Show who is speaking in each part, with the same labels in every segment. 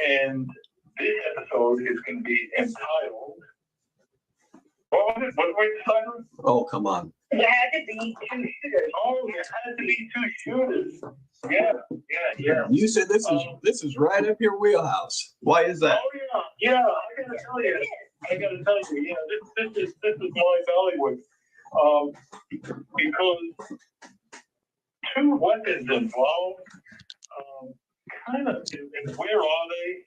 Speaker 1: And this episode is going to be entitled. What was it? What was the title?
Speaker 2: Oh, come on.
Speaker 3: There had to be two shooters.
Speaker 1: Oh, it had to be two shooters. Yeah.
Speaker 2: You said this is right up your wheelhouse. Why is that?
Speaker 1: Oh yeah. I gotta tell you. Yeah, this is my bailiwick. Because two weapons involved. Kind of, and where are they?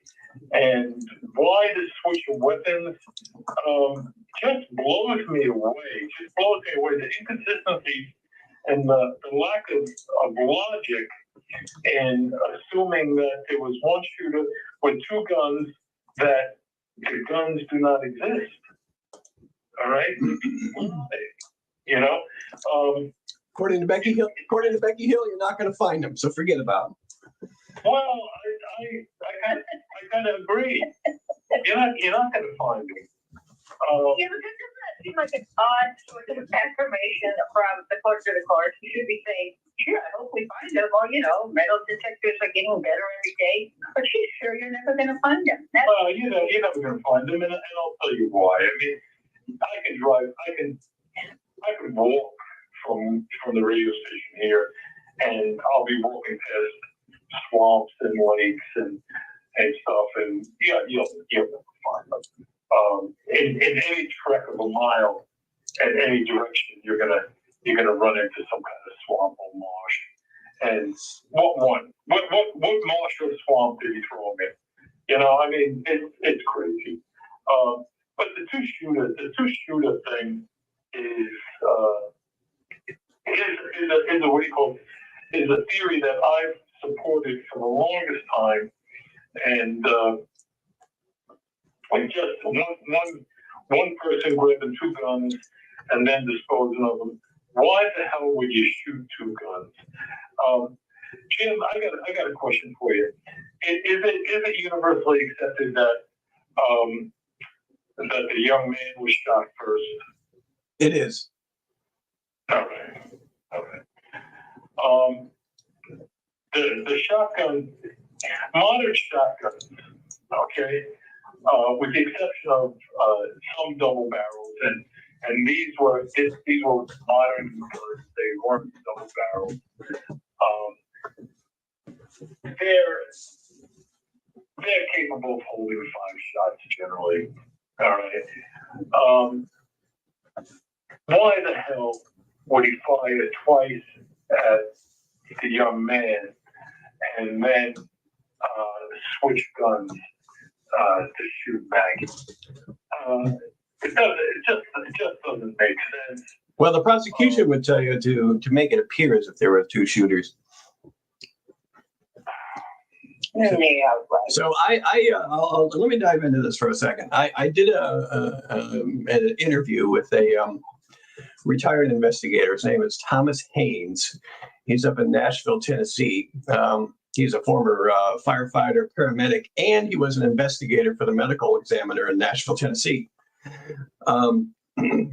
Speaker 1: And why the switch of weapons? Just blows me away. The inconsistencies and the lack of logic in assuming that there was one shooter with two guns, that the guns do not exist. All right? You know?
Speaker 2: According to Becky Hill, you're not going to find them, so forget about them.
Speaker 1: Well, I kind of agree. You're not going to find me.
Speaker 3: Yeah, but doesn't that seem like an odd sort of affirmation from the court to the court? You should be saying, sure, I hope we find them. Or, metal detectors are getting better every day. But she's sure you're never going to find them.
Speaker 1: Well, you're never going to find them, and I'll tell you why. I mean, I can walk from the radio station here, and I'll be walking past swamps and lakes and stuff, and you'll find them. In any trek of a mile, in any direction, you're gonna run into some kind of swamp or marsh. And what marsh or swamp did he throw him in? I mean, it's crazy. But the two shooter thing is a theory that I've supported for the longest time, and just one person grabbing two guns and then disposing of them. Why the hell would you shoot two guns? Jim, I got a question for you. Is it universally accepted that the young man was shot first?
Speaker 2: It is.
Speaker 1: Okay. The shotgun, modern shotguns, okay, with the exception of some double barrels, and these were modern guns. They weren't double barrels. They're capable of holding 5 shots generally. All right. Why the hell would he fire twice at the young man and then switch guns to shoot back? It just doesn't make sense.
Speaker 2: Well, the prosecution would tell you to make it appear as if there were two shooters. So I'll let me dive into this for a second. I did an interview with a retired investigator. His name is Thomas Haynes. He's up in Nashville, Tennessee. He's a former firefighter, paramedic, and he was an investigator for the medical examiner in Nashville, Tennessee. And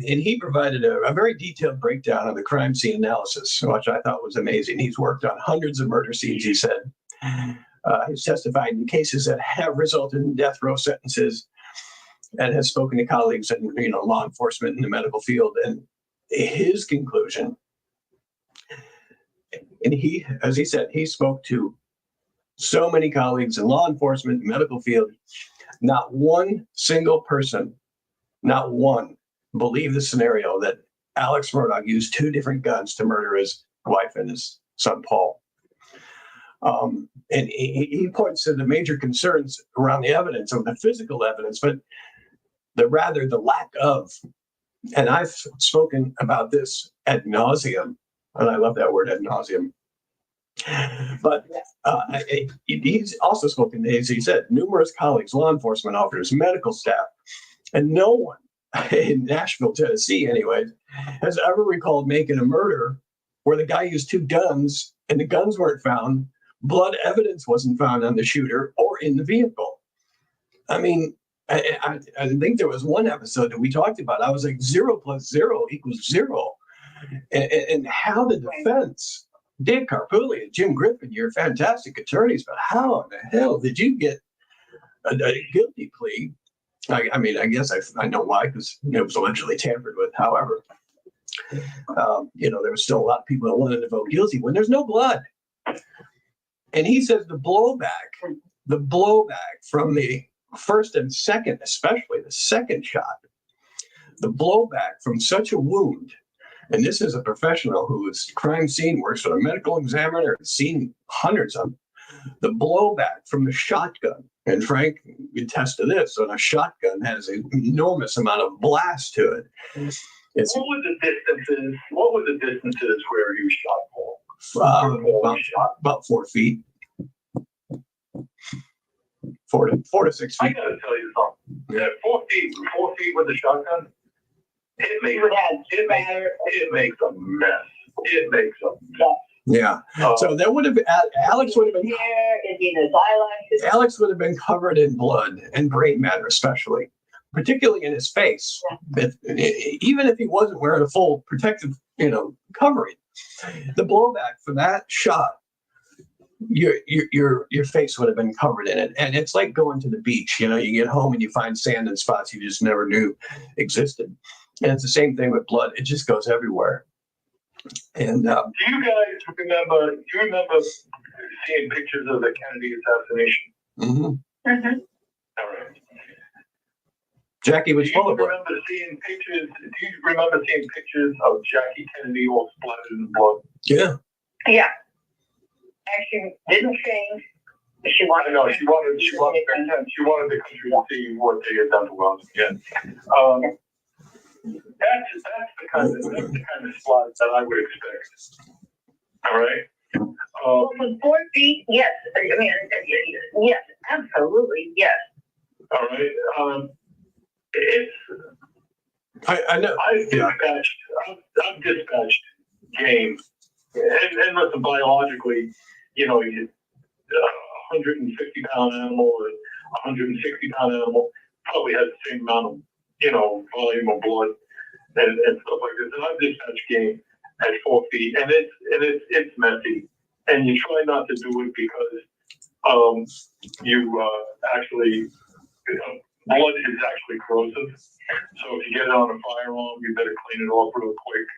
Speaker 2: he provided a very detailed breakdown of the crime scene analysis, which I thought was amazing. He's worked on hundreds of murder scenes, he said. He's testified in cases that have resulted in death row sentences and has spoken to colleagues in law enforcement in the medical field. And his conclusion, and he, as he said, he spoke to so many colleagues in law enforcement, medical field, not one single person, not one, believed the scenario that Alex Murdaugh used 2 different guns to murder his wife and his son, Paul. And he points to the major concerns around the evidence, of the physical evidence, but the lack of, and I've spoken about this ad nauseum, and I love that word, ad nauseum. But he's also spoken, as he said, numerous colleagues, law enforcement officers, medical staff, and no one in Nashville, Tennessee, anyway, has ever recalled making a murder where the guy used 2 guns and the guns weren't found. Blood evidence wasn't found on the shooter or in the vehicle. I mean, I think there was one episode that we talked about. I was like 0 + 0 = 0. And how the defense, Dick Carpulli and Jim Griffin, you're fantastic attorneys, but how in the hell did you get a guilty plea. I mean, I guess I know why, because it was allegedly tampered with. However, there was still a lot of people that wanted to vote guilty when there's no blood. And he says the blowback from the first and second, especially the second shot, the blowback from such a wound. And this is a professional who is crime scene, works for a medical examiner, has seen hundreds of them. The blowback from the shotgun, and Frank can attest to this, on a shotgun has an enormous amount of blast to it.
Speaker 1: What were the distances where you shot for?
Speaker 2: About 4 feet. 4 to 6 feet.
Speaker 1: I gotta tell you something. Yeah, 4 feet with a shotgun, it makes a mess. It makes a mess.
Speaker 2: Yeah. So there would have been, Alex would have been. Alex would have been covered in blood and brain matter, especially, particularly in his face. Even if he wasn't wearing a full protective, covering, the blowback for that shot, your face would have been covered in it. And it's like going to the beach. You get home and you find sand in spots you just never knew existed. And it's the same thing with blood. It just goes everywhere. And
Speaker 1: do you guys remember? Do you remember seeing pictures of the Kennedy assassination?
Speaker 2: Mm-hmm.
Speaker 3: Mm-hmm.
Speaker 1: All right.
Speaker 2: Jackie was full of it.
Speaker 1: Do you remember seeing pictures of Jackie Kennedy all splattered in blood?
Speaker 2: Yeah.
Speaker 3: Yeah. And she didn't change. She wanted.
Speaker 1: I know she wanted the country to see what they had done to us again. That's the kind of slot that I would expect. All right.
Speaker 3: Well, from 4 feet, yes. I mean, yes, absolutely, yes.
Speaker 1: All right.
Speaker 2: I know.
Speaker 1: I've dispatched game, and listen, biologically, a 150-pound animal or 160-pound animal probably has the same amount of volume of blood and stuff like this. And I've dispatched game at 4 feet, and it's messy, and you try not to do it because you actually blood is actually corrosive. So if you get it on a firearm, you better clean it off real quick,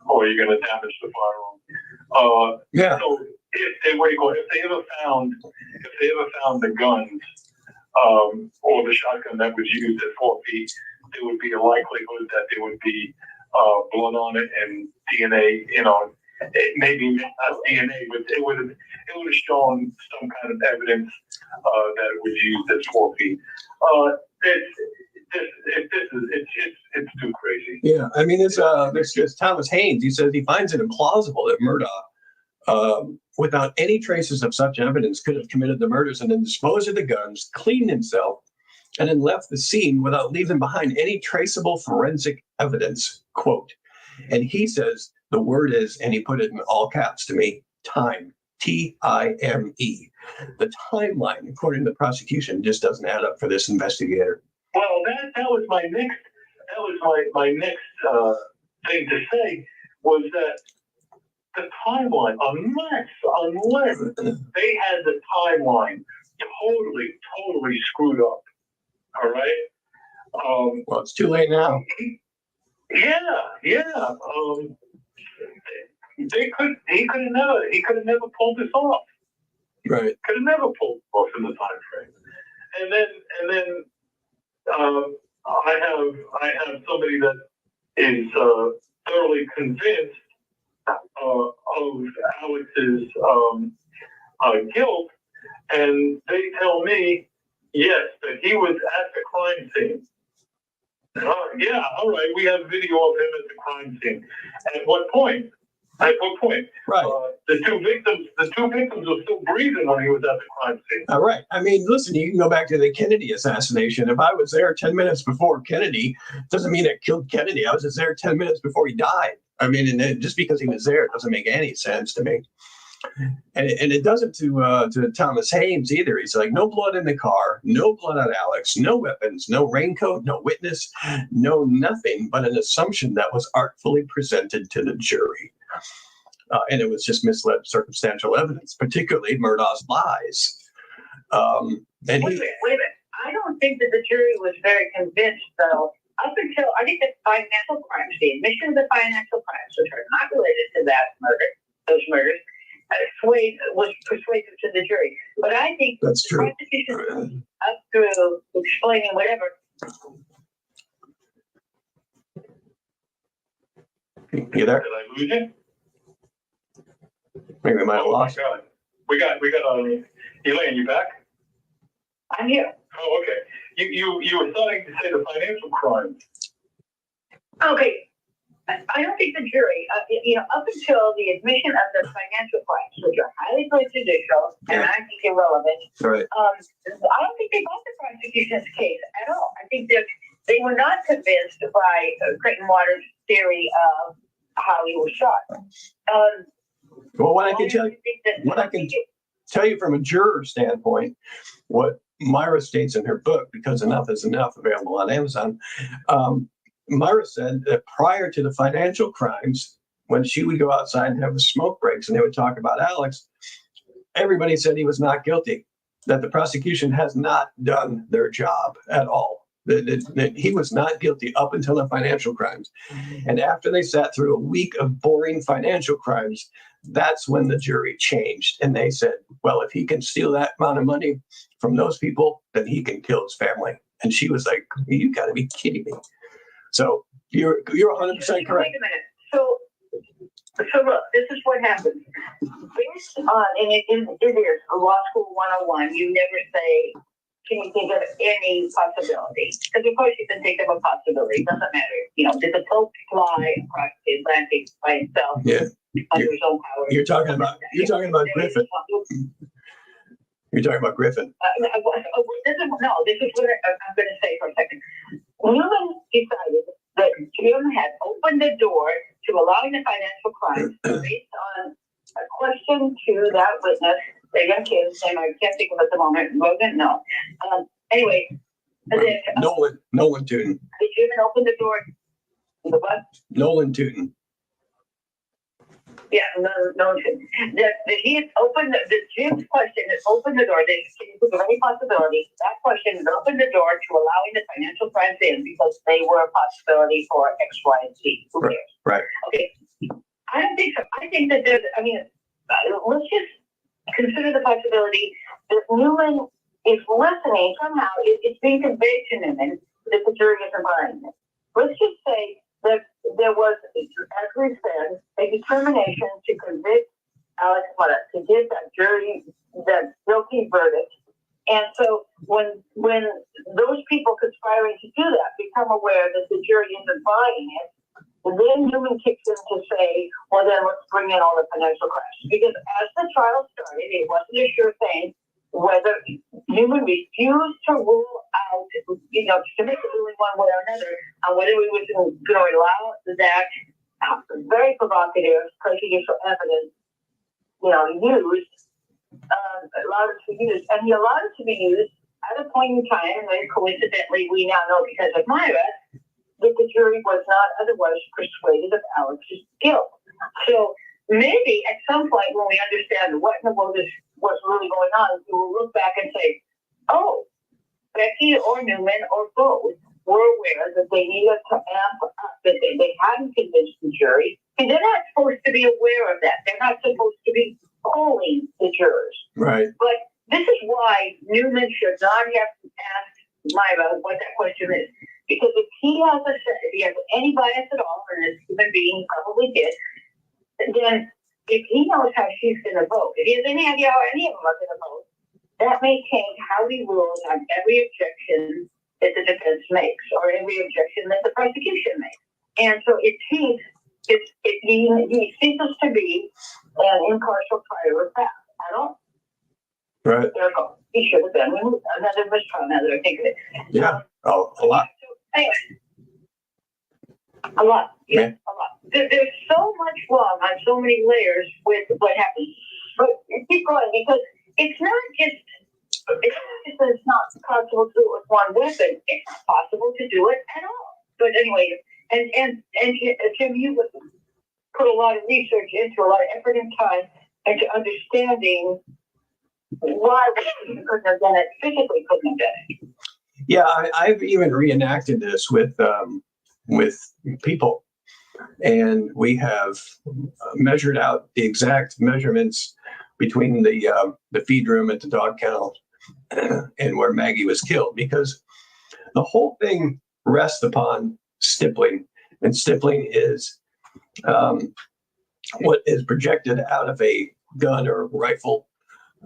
Speaker 1: or you're going to damage the firearm.
Speaker 2: Yeah.
Speaker 1: So if they ever found the guns or the shotgun that was used at 4 feet, there would be a likelihood that there would be blood on it and DNA. Maybe not DNA, but it would have shown some kind of evidence that it was used at 4 feet. It's too crazy.
Speaker 2: Yeah, I mean, there's Thomas Haynes. He says he finds it implausible that Murdaugh, without any traces of such evidence, could have committed the murders and then disposed of the guns, cleaned himself, and then left the scene without leaving behind any traceable forensic evidence. Quote. And he says the word is, and he put it in all caps to me, time. Time. The timeline, according to the prosecution, just doesn't add up for this investigator.
Speaker 1: Well, that was my next thing to say was that the timeline, unless they had the timeline totally screwed up. All right.
Speaker 2: Well, it's too late now.
Speaker 1: Yeah. He could have never pulled this off.
Speaker 2: Right.
Speaker 1: Could have never pulled it off in the time frame. And then I have somebody that is thoroughly convinced of Alex's guilt, and they tell me, yes, that he was at the crime scene. Yeah, all right. We have video of him at the crime scene. At what point? Right. The two victims were still breathing when he was at the crime scene.
Speaker 2: All right. I mean, listen, you can go back to the Kennedy assassination. If I was there 10 minutes before Kennedy, doesn't mean I killed Kennedy. I was just there 10 minutes before he died. I mean, and just because he was there, it doesn't make any sense to me. And it doesn't to Thomas Haynes either. He's like, no blood in the car, no blood on Alex, no weapons, no raincoat, no witness, no nothing but an assumption that was artfully presented to the jury. And it was just misled circumstantial evidence, particularly Murdaugh's lies.
Speaker 3: Wait a minute. don't think that the jury was very convinced, though, up until I think the financial crimes, the admission of the financial crimes, which are not related to those murders, was persuasive to the jury. But I think
Speaker 2: That's
Speaker 3: the
Speaker 2: true.
Speaker 3: prosecution up through explaining whatever.
Speaker 2: You there?
Speaker 1: Did I lose you?
Speaker 2: Maybe we might have
Speaker 1: Oh my
Speaker 2: lost.
Speaker 1: God. We got, Elaine, you back?
Speaker 3: I'm here.
Speaker 1: Oh, okay. You were starting to say the financial crimes.
Speaker 3: Okay. I don't think the jury, up until the admission of the financial crimes, which are highly prejudicial and I think irrelevant,
Speaker 2: Right.
Speaker 3: I don't think they got the prosecution's case at all. I think that they were not convinced by Creighton Waters' theory of how he was shot.
Speaker 2: Well, what I can tell you from a juror standpoint, what Myra states in her book, Because Enough is Enough, available on Amazon. Myra said that prior to the financial crimes, when she would go outside and have the smoke breaks and they would talk about Alex, everybody said he was not guilty, that the prosecution has not done their job at all, that he was not guilty up until the financial crimes. And after they sat through a week of boring financial crimes, that's when the jury changed. And they said, well, if he can steal that amount of money from those people, then he can kill his family. And she was like, you got to be kidding me. So you're 100% correct.
Speaker 3: Wait a minute. So look, this is what happens. Based on, and it is Law School 101, you never say, can you think of any possibility? Because of course you can think of a possibility. It doesn't matter. Did the Pope fly across the Atlantic by himself?
Speaker 2: Yeah.
Speaker 3: Under his own power?
Speaker 2: You're talking about Griffin. You're talking about Griffin.
Speaker 3: This is what I'm going to say for a second. Newman decided that Jim had opened the door to allowing the financial crimes based on a question to that witness. They got his name, I can't think of it at the moment. Logan, no. Anyway,
Speaker 2: Nolan Tootin.
Speaker 3: Did Jim open the door? The what?
Speaker 2: Nolan Tootin.
Speaker 3: Yeah, no. He had opened the Jim's question has opened the door. Can you think of any possibility? That question has opened the door to allowing the financial crimes in because they were a possibility for X, Y, and Z. Who cares?
Speaker 2: Right.
Speaker 3: Okay. I don't think so. I think that let's just consider the possibility that Newman is listening somehow. It's being conveyed to Newman that the jury isn't buying it. Let's just say that there was, as we said, a determination to convict Alex Murdaugh, to give that jury that guilty verdict. And so when those people conspiring to do that become aware that the jury isn't buying it, then Newman kicks in to say, well, then let's bring in all the financial crimes. Because as the trial started, it wasn't a sure thing whether Newman refused to rule out, to make a ruling one way or another, on whether we was going to allow that very provocative, prejudicial evidence, used, allowed it to be used. And he allowed it to be used at a point in time when, coincidentally, we now know because of Myra, that the jury was not otherwise persuaded of Alex's guilt. So maybe at some point when we understand what in the world is what's really going on, we will look back and say, oh, Becky or Newman or both were aware that they needed to amp up, that they hadn't convinced the jury. And they're not supposed to be aware of that. They're not supposed to be polling the jurors.
Speaker 2: Right.
Speaker 3: But this is why Newman should not have to ask Myra what that question is. Because if he has any bias at all, and this human being probably did, then if he knows how she's going to vote, if he has any idea how any of them are going to vote, that may change how he rules on every objection that the defense makes or every objection that the prosecution makes. And so he ceases to be an impartial trier of fact at all.
Speaker 2: Right.
Speaker 3: Therefore, he should have been removed. Another mistrial now that I think of it.
Speaker 2: Yeah. A lot.
Speaker 3: Anyway, a lot. Yeah,
Speaker 2: Yeah.
Speaker 3: a lot. There's so much wrong on so many layers with what happened. But keep going because it's not just that it's not possible to do it with one weapon. It's not possible to do it at all. But anyway, and Jim, you put a lot of research into, a lot of effort and time into understanding why we couldn't have done it, physically couldn't have done it.
Speaker 2: Yeah, I've even reenacted this with people, and we have measured out the exact measurements between the feed room at the dog kennel and where Maggie was killed, because the whole thing rests upon stippling, and stippling is what is projected out of a gun or rifle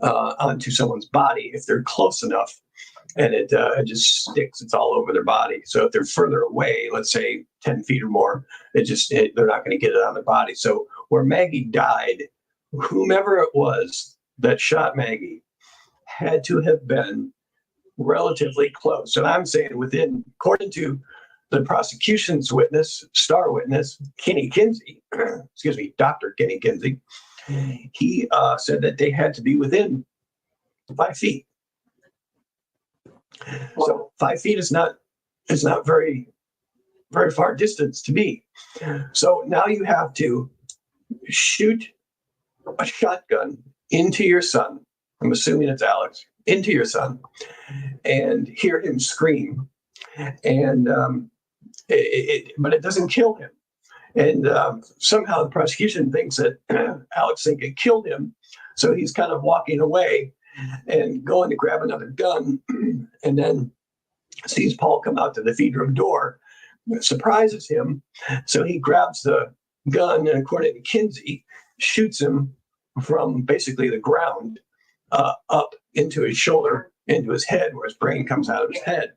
Speaker 2: onto someone's body if they're close enough, and it just sticks. It's all over their body. So if they're further away, let's say 10 feet or more, they're not going to get it on their body. So where Maggie died, whomever it was that shot Maggie had to have been relatively close. And I'm saying within, according to the prosecution's witness, star witness, Kenny Kinsey, excuse me, Dr. Kenny Kinsey, he said that they had to be within 5 feet. So 5 feet is not very far distance to be. So now you have to shoot a shotgun into your son. I'm assuming it's Alex, into your son, and hear him scream, and but it doesn't kill him. And somehow the prosecution thinks that Alex think it killed him, so he's kind of walking away and going to grab another gun, and then sees Paul come out to the feed room door, surprises him, so he grabs the gun and, according to Kinsey, shoots him from basically the ground up into his shoulder, into his head, where his brain comes out of his head.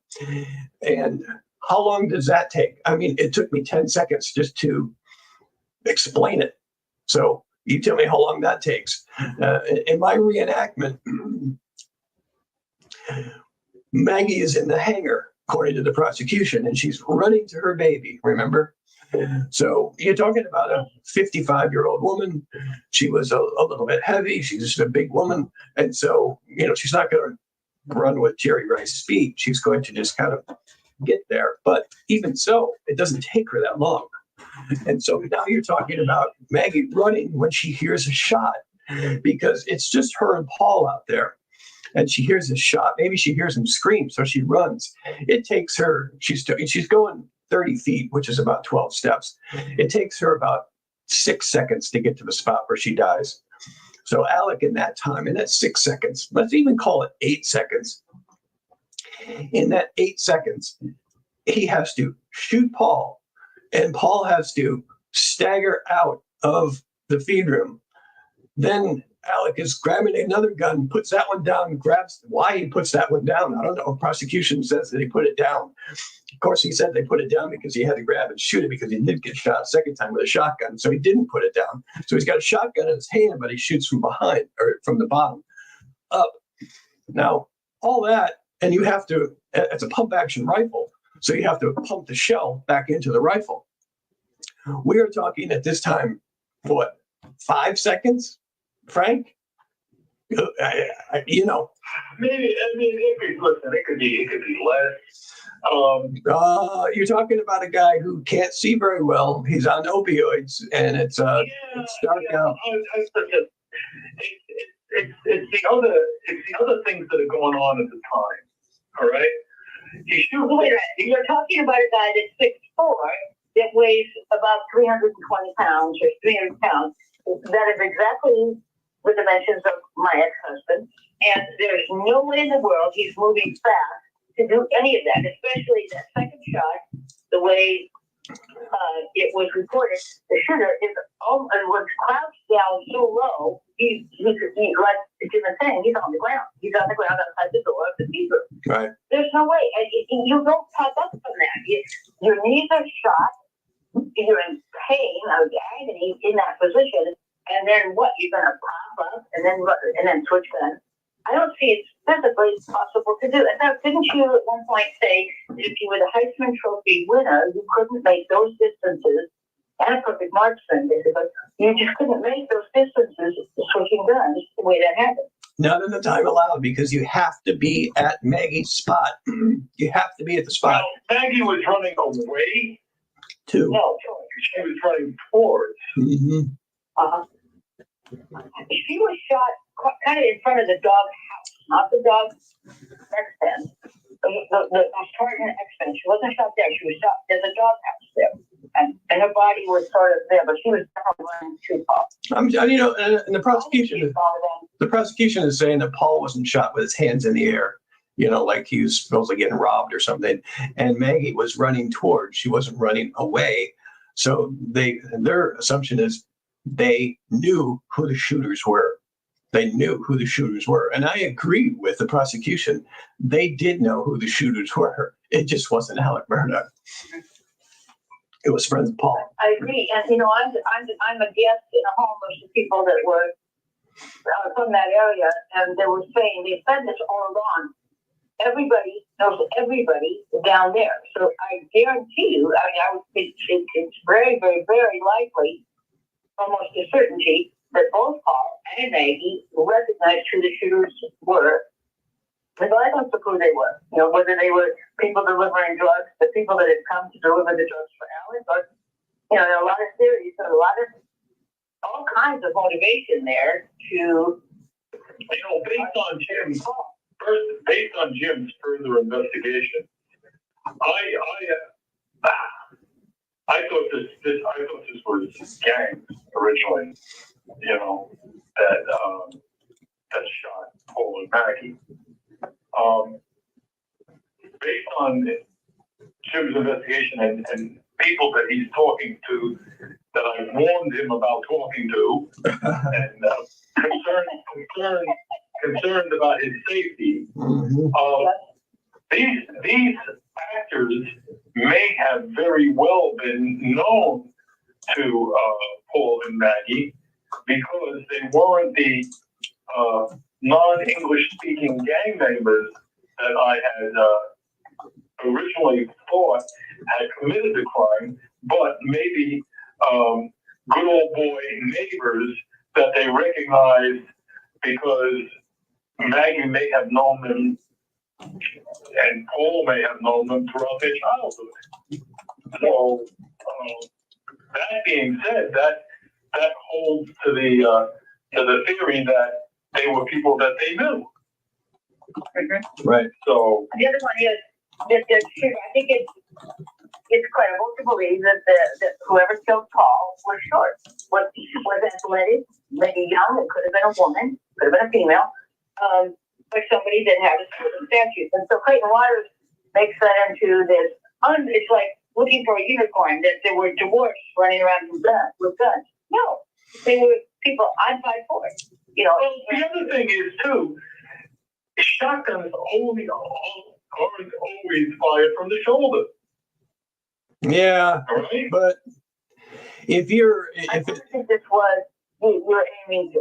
Speaker 2: And how long does that take? I mean, it took me 10 seconds just to explain it. So you tell me how long that takes. In my reenactment, Maggie is in the hangar, according to the prosecution, and she's running to her baby, remember? So you're talking about a 55-year-old woman. She was a little bit heavy. She's just a big woman. And so, she's not going to run with Jerry Rice speed. She's going to just kind of get there. But even so, it doesn't take her that long. And so now you're talking about Maggie running when she hears a shot, because it's just her and Paul out there. And she hears a shot. Maybe she hears him scream, so she runs. It takes her, she's going 30 feet, which is about 12 steps. It takes her about 6 seconds to get to the spot where she dies. So Alec, in that time, in that 6 seconds, let's even call it 8 seconds. In that 8 seconds, he has to shoot Paul, and Paul has to stagger out of the feed room. Then Alec is grabbing another gun, puts that one down, grabs. Why he puts that one down, I don't know. Prosecution says that he put it down. Of course, he said they put it down because he had to grab and shoot it, because he did get shot a second time with a shotgun. So he didn't put it down. So he's got a shotgun in his hand, but he shoots from behind, or from the bottom up. Now, all that, and you have to, it's a pump action rifle. So you have to pump the shell back into the rifle. We are talking at this time, what, 5 seconds, Frank?
Speaker 1: Maybe, listen, it could be less.
Speaker 2: You're talking about a guy who can't see very well. He's on opioids, and it's dark out.
Speaker 1: It's the other things that are going on at the time. All right.
Speaker 3: You're talking about a guy that's 6'4", that weighs about 320 pounds or 300 pounds. That is exactly the dimensions of my ex-husband. And there's no way in the world he's moving fast to do any of that, especially that second shot, the way it was reported. The shooter was crouched down so low, he's like Jim was saying, he's on the ground. He's on the ground outside the door of the feed room.
Speaker 2: Right.
Speaker 3: There's no way. You don't pop up from that. Your knees are shot. You're in pain or agony in that position. And then what? You're going to pop up and then switch guns. I don't see it's physically possible to do. In fact, didn't you at one point say that if you were the Heisman Trophy winner, you couldn't make those distances, and a perfect marksman, basically, you just couldn't make those distances switching guns the way that happened?
Speaker 2: None of the time allowed, because you have to be at Maggie's spot. You have to be at the spot.
Speaker 1: Well, Maggie was running away.
Speaker 3: No,
Speaker 1: she was running towards.
Speaker 2: Mm-hmm.
Speaker 3: She was shot kind of in front of the dog house, not the dog sex pen. The the Spartan X-Men. She wasn't shot there. She was shot. There's a doghouse there, and her body was sort of there, but she was definitely running too far.
Speaker 2: And the prosecution is saying that Paul wasn't shot with his hands in the air, like he was supposedly getting robbed or something. And Maggie was running towards. She wasn't running away. So their assumption is they knew who the shooters were. They knew who the shooters were. And I agree with the prosecution. They did know who the shooters were. It just wasn't Alec Murdaugh. It was friends of Paul.
Speaker 3: I agree. And, I'm a guest in a home of some people that were from that area, and they said this all along. Everybody knows everybody down there. So I guarantee you, I would think it's very, very, very likely, almost a certainty, that both Paul and Maggie recognized who the shooters were, regardless of who they were. Whether they were people delivering drugs, the people that had come to deliver the drugs for Alec, or, there are a lot of theories, there are all kinds of motivation there to.
Speaker 1: Based on Jim's further investigation, I thought this was gangs originally, that shot Paul and Maggie. Based on Jim's investigation and people that he's talking to, that I warned him about talking to, and concerned about his safety. These actors may have very well been known to Paul and Maggie because they weren't the non-English speaking gang members that I had originally thought had committed the crime, but maybe good old boy neighbors that they recognized because Maggie may have known them and Paul may have known them throughout their childhood. So, that being said, that holds to the theory that they were people that they knew.
Speaker 2: Right.
Speaker 1: So
Speaker 3: the other one is that I think it's credible to believe that whoever killed Paul was short, was athletic, maybe young. It could have been a woman, could have been a female, but somebody that had a certain statute. And so Clayton Waters makes that into this. It's like looking for a unicorn, that there were dwarfs running around with guns. No, they were people on 5'4".
Speaker 1: Well, the other thing is too, shotguns aren't always fired from the shoulder.
Speaker 2: Yeah,
Speaker 1: right?
Speaker 2: But I
Speaker 3: think this was you're aiming to.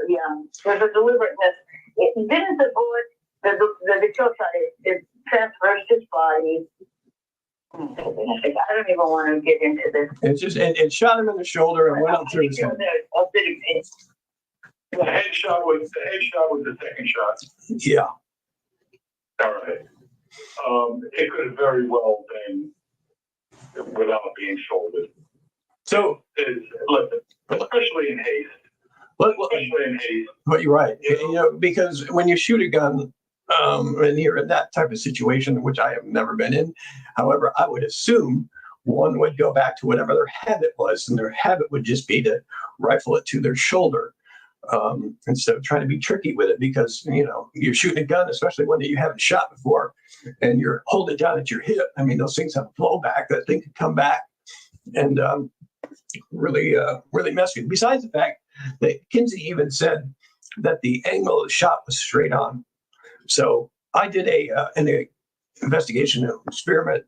Speaker 3: There's a deliberateness. It didn't the bullet, the kill shot. It transversed his body. I don't even want to get into this.
Speaker 2: It just it shot him in the shoulder and went up through his head.
Speaker 1: The headshot was the second shot.
Speaker 2: Yeah.
Speaker 1: All right. It could have very well been without being shouldered.
Speaker 2: So,
Speaker 1: listen, especially in haste.
Speaker 2: But you're right. Because when you shoot a gun, and you're in that type of situation, which I have never been in. However, I would assume one would go back to whatever their habit was, and their habit would just be to rifle it to their shoulder. Instead of trying to be tricky with it, because you're shooting a gun, especially one that you haven't shot before, and you're holding it down at your hip. I mean, those things have blowback. That thing could come back and really mess with you. Besides the fact that Kinsey even said that the angle of the shot was straight on. So I did an investigation experiment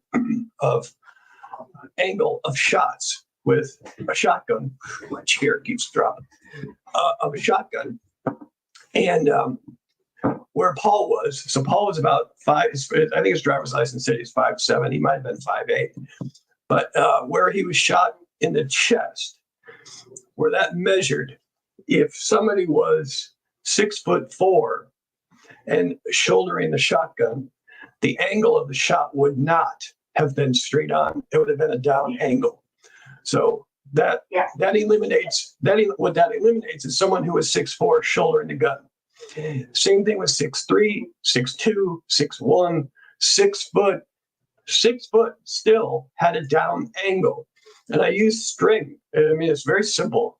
Speaker 2: of angle of shots with a shotgun. My chair keeps dropping. Of a shotgun, and where Paul was. So Paul was about 5. I think his driver's license said he's 5'7". He might have been 5'8". But where he was shot in the chest, where that measured, if somebody was 6'4" and shouldering the shotgun, the angle of the shot would not have been straight on. It would have been a down angle. So that eliminates what that eliminates is someone who is 6'4" shouldering the gun. Same thing with 6'3", 6'2", 6'1", 6 foot. 6 foot still had a down angle. And I used string. I mean, it's very simple.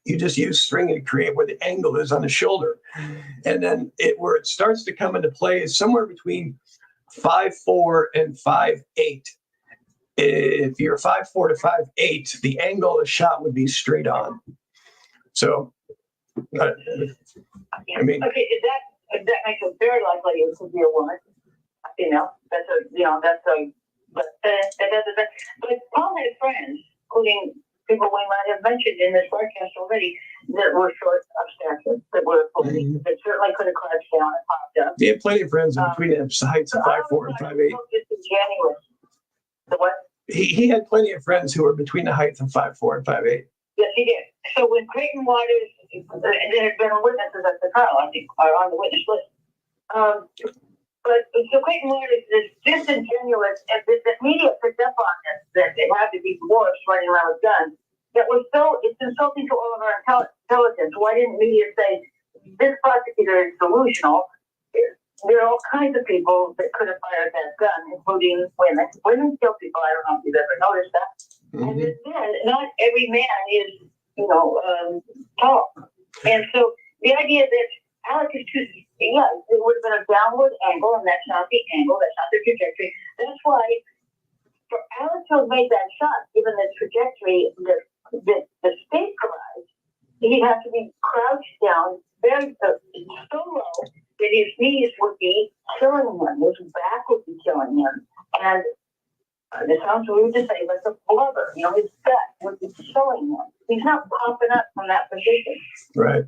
Speaker 2: You just use string and create where the angle is on the shoulder. And then where it starts to come into play is somewhere between 5'4" and 5'8". If you're 5'4" to 5'8", the angle of the shot would be straight on. So, I mean,
Speaker 3: okay, that makes it very likely it could be a woman. But Paul had friends, including people we might have mentioned in this broadcast already, that were short of stature, that certainly could have crouched down and popped up.
Speaker 2: he had plenty of friends in between the heights of 5'4" and 5'8".
Speaker 3: The what?
Speaker 2: He had plenty of friends who were between the heights of 5'4" and 5'8".
Speaker 3: Yes, he did. So when Creighton Waters, there had been witnesses at the trial, I think, are on the witness list. But so Creighton Waters is disingenuous, and the media picked up on this, that it had to be dwarfs running around with guns. It's insulting to all of our intelligence. Why didn't media say, this prosecutor is delusional? There are all kinds of people that could have fired that gun, including women. Women kill people. I don't know if you've ever noticed that. Mm-hmm. And then not every man is, tall. And so the idea that Alec is too, it would have been a downward angle, and that's not the angle, that's not the trajectory. That's why for Alec to have made that shot, given the trajectory that the state provides, he'd have to be crouched down so low that his knees would be killing him, his back would be killing him. And this sounds weird to say, but the blubber, his gut would be killing him. He's not popping up from that position.
Speaker 2: Right.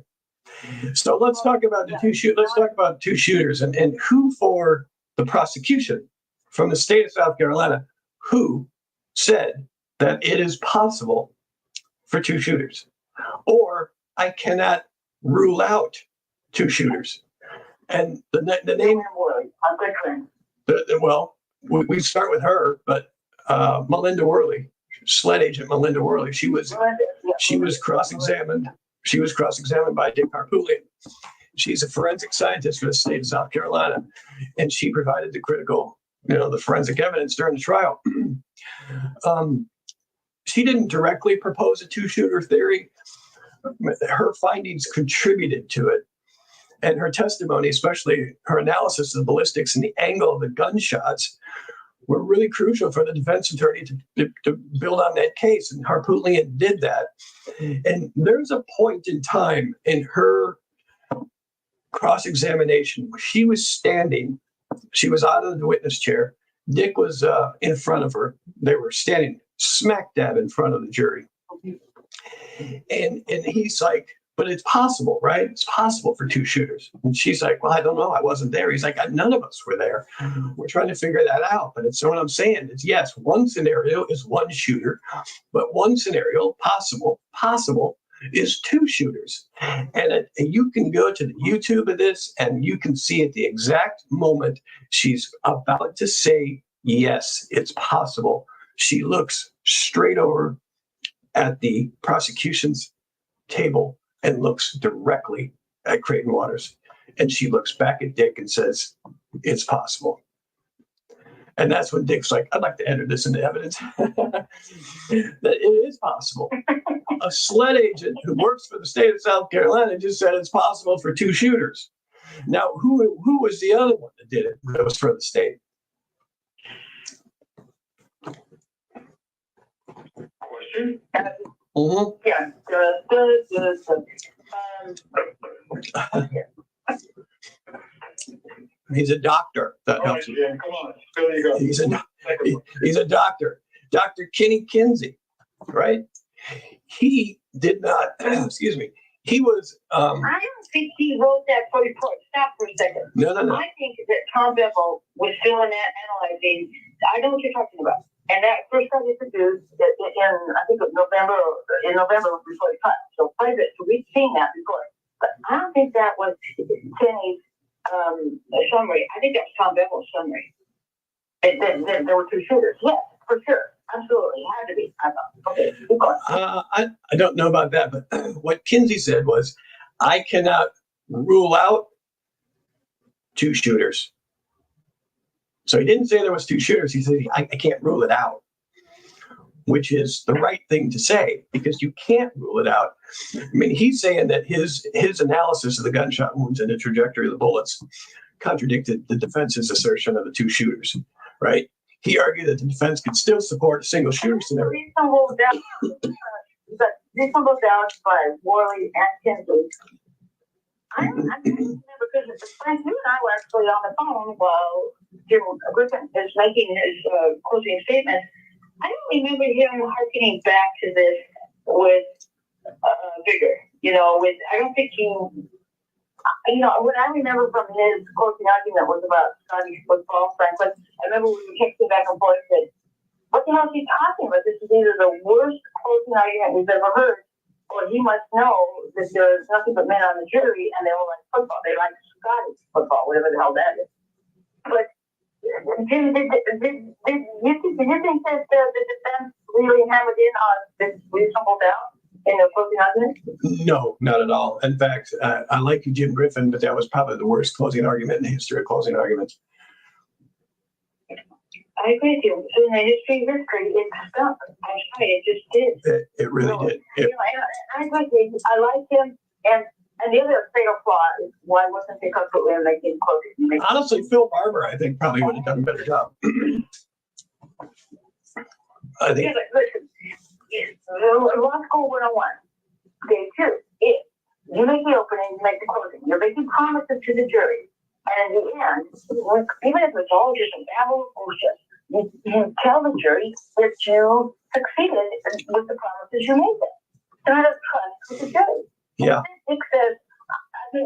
Speaker 2: So let's talk about the Let's talk about two shooters and who for the prosecution from the state of South Carolina, who said that it is possible for 2 shooters, or I cannot rule out 2 shooters. And the name.
Speaker 3: I'm good friend.
Speaker 2: Well, we start with her, but Melinda Worley, SLED agent Melinda Worley, she was cross-examined. She was cross-examined by Dick Harpootlian. She's a forensic scientist for the state of South Carolina, and she provided the critical, the forensic evidence during the trial. She didn't directly propose a 2-shooter theory. Her findings contributed to it. And her testimony, especially her analysis of the ballistics and the angle of the gunshots, were really crucial for the defense attorney to build on that case. And Harpootlian did that. And there's a point in time in her cross-examination where she was standing. She was out of the witness chair. Dick was in front of her. They were standing smack dab in front of the jury. And he's like, but it's possible, right? It's possible for 2 shooters. And she's like, well, I don't know. I wasn't there. He's like, none of us were there. We're trying to figure that out. But so what I'm saying is, yes, one scenario is 1 shooter, but one scenario, possible, is 2 shooters. And you can go to the YouTube of this and you can see at the exact moment she's about to say, yes, it's possible. She looks straight over at the prosecution's table and looks directly at Creighton Waters. And she looks back at Dick and says, it's possible. And that's when Dick's like, I'd like to enter this into evidence. That it is possible. A SLED agent who works for the state of South Carolina just said it's possible for 2 shooters. Now, who was the other one that did it that was for the state?
Speaker 1: Question?
Speaker 2: Mm-hmm.
Speaker 3: Yeah.
Speaker 2: He's a doctor. That
Speaker 1: All right,
Speaker 2: helps you.
Speaker 1: Jim, come on. There you go.
Speaker 2: He's a doctor. Dr. Kenny Kinsey, right? He did not, excuse me, he was...
Speaker 3: I don't think he wrote that for report. Stop for a second.
Speaker 2: No.
Speaker 3: I think that Tom Bevel was doing that, analyzing. I know what you're talking about. And that first got introduced in, I think, November before the trial. So private, so we've seen that before. But I don't think that was Kenny's summary. I think that was Tom Bevel's summary. There were 2 shooters. Yes, for sure. Absolutely. It had to be. I thought. Okay, keep going.
Speaker 2: I don't know about that, but what Kinsey said was, I cannot rule out 2 shooters. So he didn't say there was two shooters. He said, I can't rule it out, which is the right thing to say because you can't rule it out. I mean, he's saying that his analysis of the gunshot wounds and the trajectory of the bullets contradicted the defense's assertion of the two shooters, right? He argued that the defense could still support a single shooter scenario.
Speaker 3: Reasonable doubt by Worley and Kinsley. I don't remember because Frank, you and I were actually on the phone while Jim Griffin is making his closing statement. I don't remember him harkening back to this with vigor. I don't think he. What I remember from his closing argument was about Scottish football, Franklin. I remember we were texting back and forth that, what the hell is he talking about? This is either the worst closing argument we've ever heard, or he must know that there's nothing but men on the jury and they all like football. They like Scottish football, whatever the hell that is. But Jim, did you think that the defense really hammered in on this reasonable doubt in the closing argument?
Speaker 2: No, not at all. In fact, I like Jim Griffin, but that was probably the worst closing argument in the history of closing arguments.
Speaker 3: I agree with you. In the history, it stunk. I'm sorry, it just did.
Speaker 2: It really did.
Speaker 3: I agree with you. I like him. And the other fatal flaw is why wasn't it comfortable in making closing?
Speaker 2: Honestly, Phil Barber, I think, probably would have done a better job. I think.
Speaker 3: Listen, law school 101. Day 2. If you make the opening, you make the closing. You're making promises to the jury. And in the end, even if it's all just a babble of bullshit, you tell the jury that you succeeded with the promises you made them. So out of trust with the jury.
Speaker 2: Yeah.
Speaker 3: Dick says,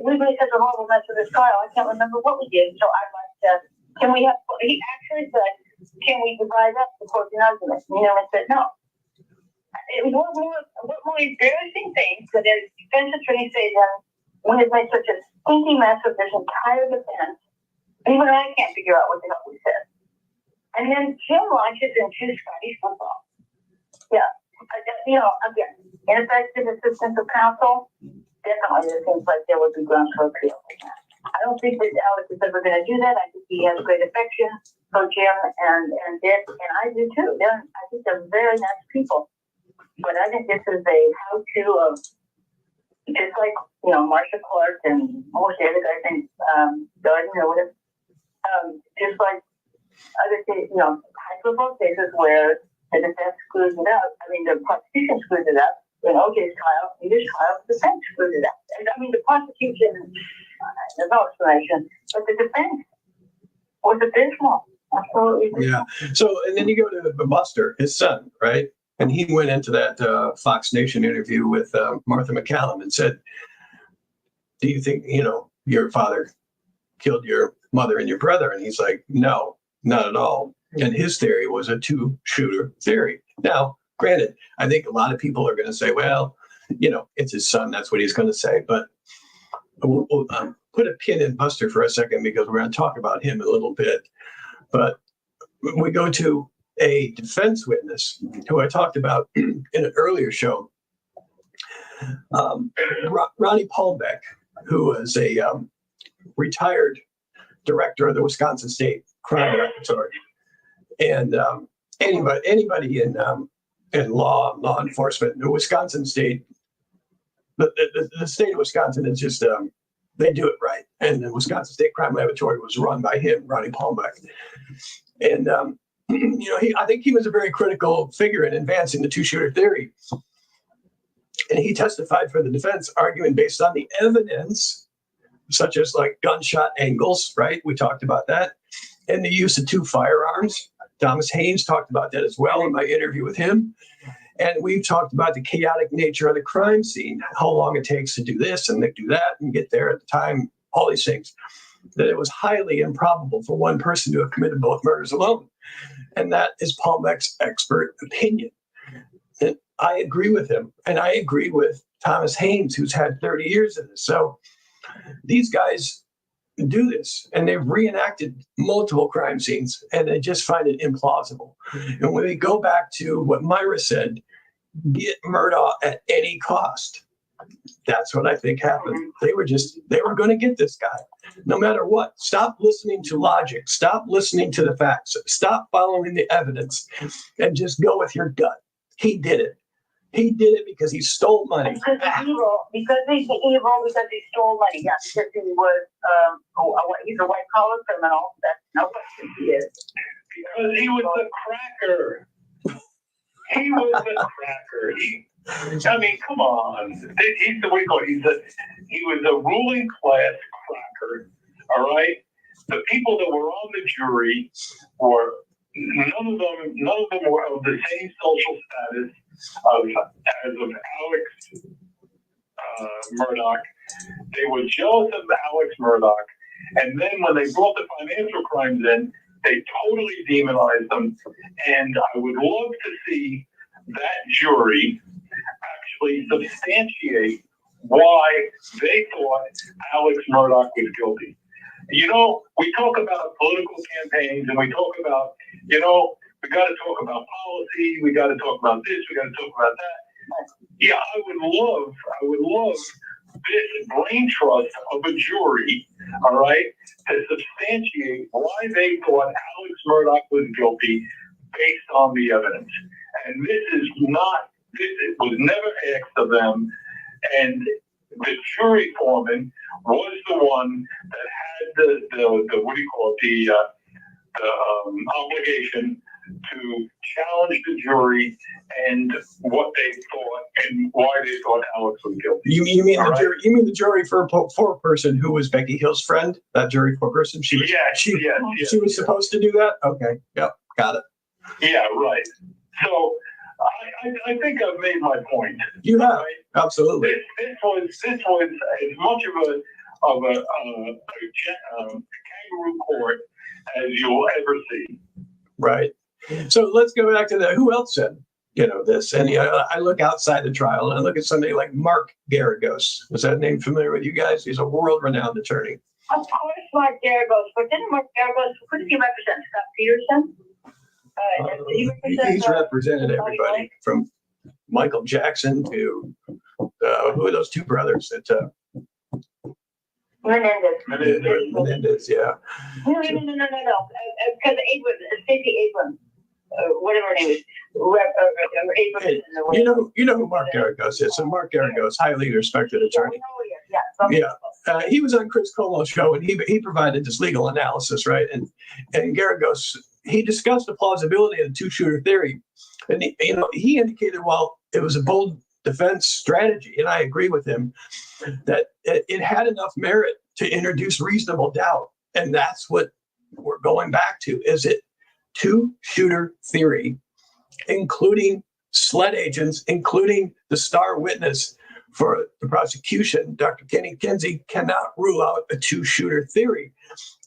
Speaker 3: we made such a horrible mess of this trial, I can't remember what we did, so I'd like to, he actually said, can we divide up the closing argument? And said no. It was one more embarrassing thing that the defense attorney said we have made such a stinky mess of this entire defense, even I can't figure out what the hell we said. And then Jim launches into Scottish football. Yeah. Again, ineffective assistance of counsel, definitely it seems like there would be grounds for appeal. I don't think that Alex is ever going to do that. I think he has great affection for Jim and Dick, and I do too. I think they're very nice people. But I think this is a how-to of, just like, Marcia Clark and most of the other guys, I think, Doug, whatever, just like other cases, high-profile cases where the defense screws it up. I mean, the prosecution screws it up. In OJ's trial, in this trial, the defense screwed it up. And I mean, the prosecution, there's no explanation, but the defense was abysmal. Absolutely.
Speaker 2: Yeah. So, and then you go to Buster, his son, right? And he went into that Fox Nation interview with Martha McCallum and said, do you think, your father killed your mother and your brother? And he's like, no, not at all. And his theory was a two-shooter theory. Now, granted, I think a lot of people are going to say, well, it's his son. That's what he's going to say. But we'll put a pin in Buster for a second because we're going to talk about him a little bit. But we go to a defense witness who I talked about in an earlier show, Ronnie Palmbeck, who was a retired director of the Wisconsin State Crime Laboratory. And anybody in law enforcement, the Wisconsin State, the state of Wisconsin is just they do it right. And the Wisconsin State Crime Laboratory was run by him, Ronnie Palmbeck, and I think he was a very critical figure in advancing the two-shooter theory. And he testified for the defense, arguing based on the evidence, such as like gunshot angles, right? We talked about that, and the use of two firearms. Thomas Haynes talked about that as well in my interview with him. And we've talked about the chaotic nature of the crime scene, how long it takes to do this and do that and get there at the time, all these things, that it was highly improbable for one person to have committed both murders alone. And that is Palmbeck's expert opinion. And I agree with him. And I agree with Thomas Haynes, who's had 30 years in this. So these guys do this, and they've reenacted multiple crime scenes, and they just find it implausible. And when we go back to what Myra said, get Murdaugh at any cost. That's what I think happened. They were going to get this guy no matter what. Stop listening to logic. Stop listening to the facts. Stop following the evidence and just go with your gut. He did it. He did it because he stole money.
Speaker 3: Because he's evil. Because he stole money. Yeah, because he was, he's a white collar criminal. That's no question he is.
Speaker 1: Because he was a cracker. He was a cracker. I mean, come on. He's the way he was a ruling class cracker. All right. The people that were on the jury were none of them were of the same social status as of Alex Murdaugh. They were jealous of Alex Murdaugh, and then when they brought the financial crimes in, they totally demonized them. And I would love to see that jury actually substantiate why they thought Alex Murdaugh was guilty. You know, we talk about political campaigns and we talk about, we got to talk about policy, we got to talk about this, we got to talk about that. Yeah, I would love this brain trust of a jury, all right, to substantiate why they thought Alex Murdaugh was guilty based on the evidence. And this was never asked of them. And the jury foreman was the one that had the what do you call it, the obligation to challenge the jury and what they thought and why they thought Alex was guilty.
Speaker 2: You mean the jury? You mean the jury foreperson who was Becky Hill's friend? That jury foreperson? She was supposed to do that. Okay. Yep. Got it.
Speaker 1: Yeah. Right. So I think I've made my point.
Speaker 2: You have, right? Absolutely.
Speaker 1: This was as much of a kangaroo court as you'll ever see.
Speaker 2: Right. So let's go back to who else said, this. And I look outside the trial and I look at somebody like Mark Garagos. Was that name familiar with you guys? He's a world-renowned attorney.
Speaker 3: Of course, Mark Garagos. But didn't Mark Garagos, who did he represent? Scott Peterson?
Speaker 2: He's represented everybody from Michael Jackson to who are those two brothers that Menendez, yeah.
Speaker 3: No. Because Stacey Abrams, whatever her name is, Abrams.
Speaker 2: You know who Mark Garagos is. So Mark Garagos, highly respected attorney. Yeah. He was on Chris Cuomo's show, and he provided this legal analysis, right? And Garagos, he discussed the plausibility of the two-shooter theory, and he indicated, well, it was a bold defense strategy, and I agree with him that it had enough merit to introduce reasonable doubt, and that's what we're going back to. Is it two-shooter theory, including SLED agents, including the star witness for the prosecution, Dr. Kenny Kinsey, cannot rule out a two-shooter theory.